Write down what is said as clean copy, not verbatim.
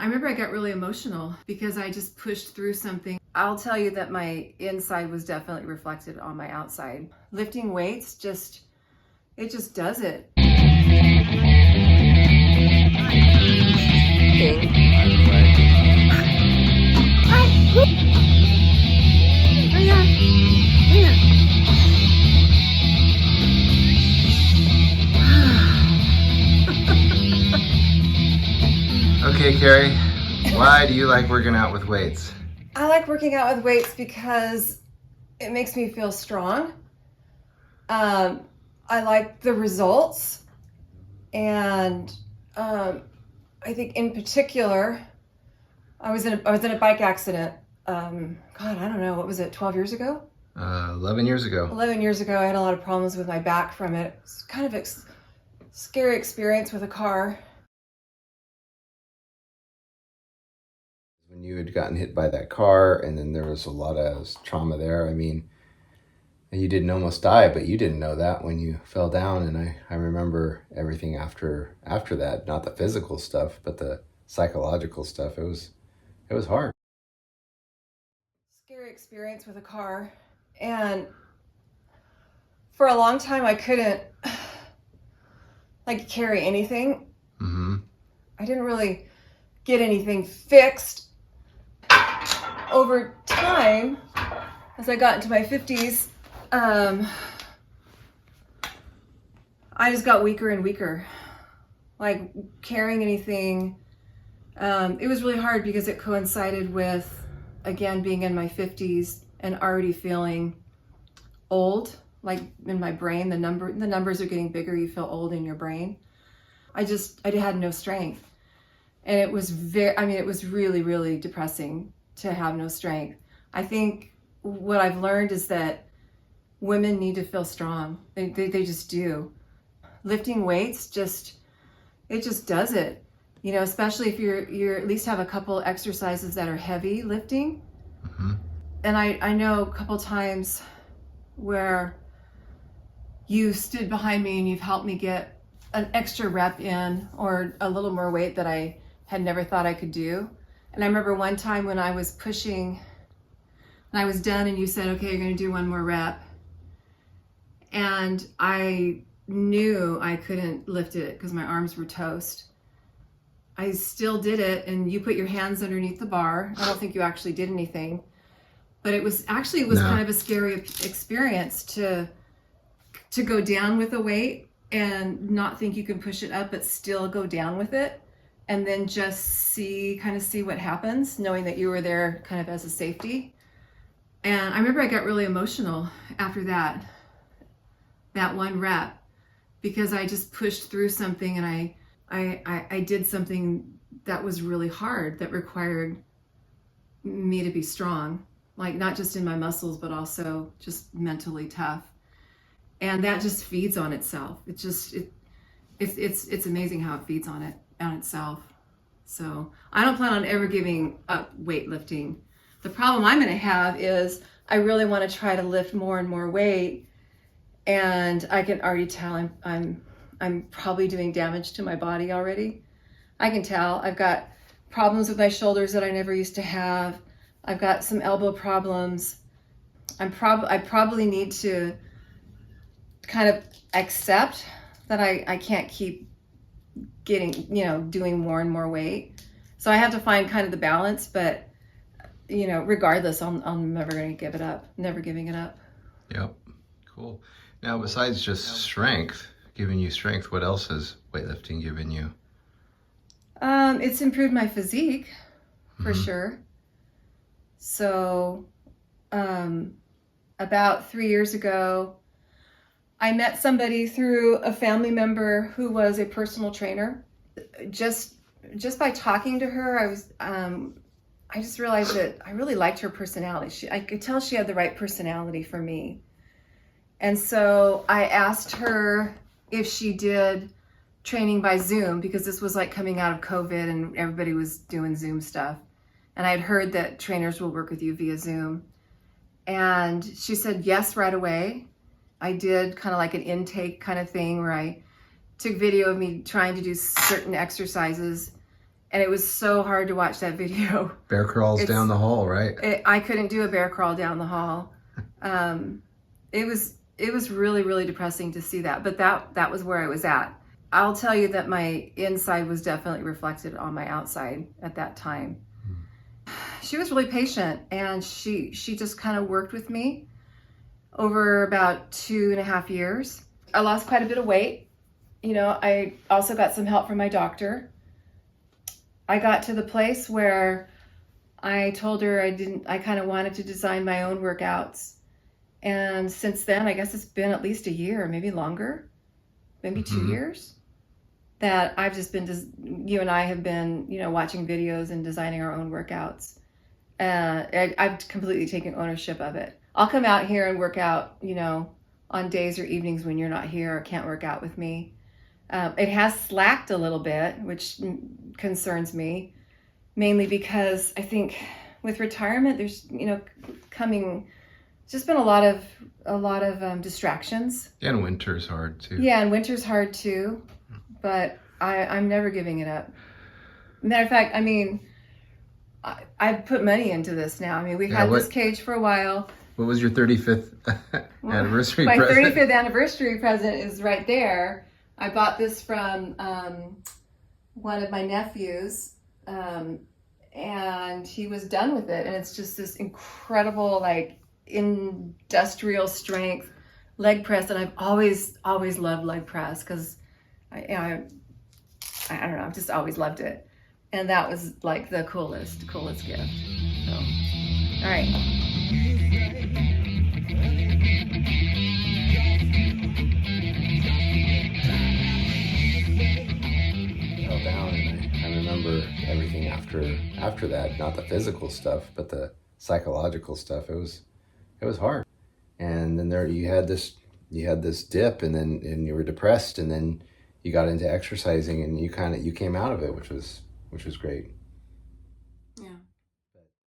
I remember I got really emotional because I just pushed through something. I'll tell you that my inside was definitely reflected on my outside. Lifting weights it just does it. Okay, Carrie, why do you like working out with weights? I like working out with weights because it makes me feel strong. I like the results, and I think in particular, I was in a bike accident. God, I don't know, what was it, 12 years ago? 11 years ago. 11 years ago, I had a lot of problems with my back from it. It's kind of a scary experience with a car. When you had gotten hit by that car, and then there was a lot of trauma there. I mean, you didn't almost die, but you didn't know that when you fell down. And I remember everything after that, not the physical stuff, but the psychological stuff. It was hard. Scary experience with a car. And for a long time, I couldn't carry anything. Mm-hmm. I didn't really get anything fixed. Over time, as I got into my 50s, I just got weaker and weaker. Like carrying anything, it was really hard because it coincided with, again, being in my 50s and already feeling old. Like in my brain, the numbers are getting bigger. You feel old in your brain. I had no strength. And it was it was really, really depressing to have no strength. I think what I've learned is that women need to feel strong. They just do. Lifting weights it just does it. You know, especially if you're at least have a couple exercises that are heavy lifting. Mm-hmm. And I know a couple times where you stood behind me and you've helped me get an extra rep in or a little more weight that I had never thought I could do. And I remember one time when I was pushing and I was done and you said, okay, you're going to do one more rep. And I knew I couldn't lift it because my arms were toast. I still did it, and you put your hands underneath the bar. I don't think you actually did anything, but it was kind of a scary experience to go down with a weight and not think you can push it up, but still go down with it. And then just see what happens, knowing that you were there kind of as a safety. And I remember I got really emotional after that one rep because I just pushed through something and I did something that was really hard that required me to be strong, like not just in my muscles, but also just mentally tough. And that just feeds on itself. It's amazing how it feeds on itself. So I don't plan on ever giving up weightlifting. The problem I'm going to have is I really want to try to lift more and more weight, and I can already tell I'm probably doing damage to my body already. I can tell. I've got problems with my shoulders that I never used to have. I've got some elbow problems. I probably need to kind of accept that I can't keep doing more and more weight. So I have to find kind of the balance, but regardless, I'm never going to give it up. Never giving it up. Yep. Cool. Now, besides just giving you strength, what else has weightlifting given you? It's improved my physique for sure. So, about 3 years ago, I met somebody through a family member who was a personal trainer. Just by talking to her, I just realized that I really liked her personality. I could tell she had the right personality for me. And so I asked her if she did training by Zoom, because this was like coming out of COVID and everybody was doing Zoom stuff. And I had heard that trainers will work with you via Zoom. And she said yes right away. I did kind of like an intake kind of thing where I took video of me trying to do certain exercises. And it was so hard to watch that video. Bear crawls down the hall, right? I couldn't do a bear crawl down the hall. It was really, really depressing to see that, but that was where I was at. I'll tell you that my inside was definitely reflected on my outside at that time. She was really patient, and she just kind of worked with me over about 2.5 years. I lost quite a bit of weight. You know, I also got some help from my doctor. I got to the place where I told her I kind of wanted to design my own workouts. And since then, I guess it's been at least a year, maybe longer, maybe 2 years, that I've just been, you and I have been, you know, watching videos and designing our own workouts. I've completely taken ownership of it. I'll come out here and work out, you know, on days or evenings when you're not here or can't work out with me. It has slacked a little bit, which concerns me, mainly because I think with retirement, there's, you know, just been a lot of distractions. And winter's hard too. Yeah, and winter's hard too, but I'm never giving it up. Matter of fact, I mean, I've put money into this now. I mean, we've had this cage for a while. What was your 35th anniversary my present? My 35th anniversary present is right there. I bought this from one of my nephews, and he was done with it. And it's just this incredible, like, industrial strength leg press. And I've always loved leg press because I don't know, I've just always loved it. And that was like the coolest gift. So, all right. Fell down, and I remember everything after that, not the physical stuff, but the psychological stuff. It was hard. And then you had this dip, and you were depressed, and then you got into exercising, and you came out of it, which was great.